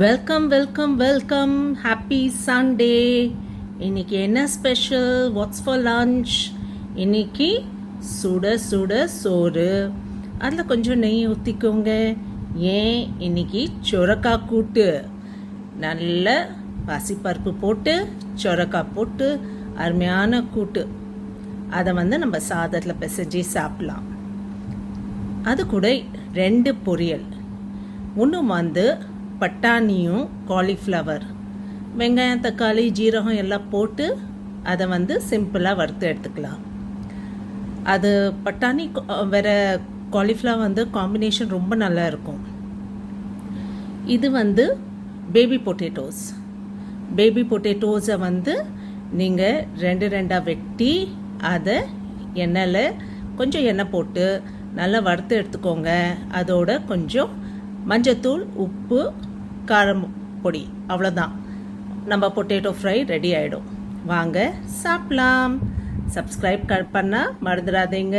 Welcome welcome welcome happy Sunday. இன்னைக்கு என்ன special? Watts for lunch? இன்னைக்கு சுட சுட சோறு, அதில் கொஞ்சம் நெய் ஊற்றிக்கோங்க. ஏன் இன்னைக்கு சொரக்காய் கூட்டு, நல்ல பாசிப்பருப்பு போட்டு சொரக்காய் போட்டு அருமையான கூட்டு. அதை நம்ம சாதத்தில் பிசைஞ்சு சாப்பிடலாம். அது கூட 2 பொரியல். ஒன்று பட்டாணியும் காலிஃப்ளவர், வெங்காயம் தக்காளி ஜீரகம் எல்லாம் போட்டு அதை சிம்பிளாக வறுத்து எடுத்துக்கலாம். அது பட்டாணி வேற காலிஃப்ளவர் காம்பினேஷன் ரொம்ப நல்லா இருக்கும். இது பேபி பொட்டேட்டோஸ். பேபி பொட்டேட்டோஸை நீங்கள் 2 வெட்டி அதை எண்ணெயில் கொஞ்சம் எண்ணெய் போட்டு நல்லா வறுத்து எடுத்துக்கோங்க. அதோட கொஞ்சம் மஞ்சத்தூள், உப்பு, காரம் பொடி, அவ்வளோதான். நம்ம பொட்டேட்டோ ஃப்ரை ரெடி ஆகிடும். வாங்க சாப்பிடலாம். சப்ஸ்கிரைப் பண்ண மறந்துடாதீங்க.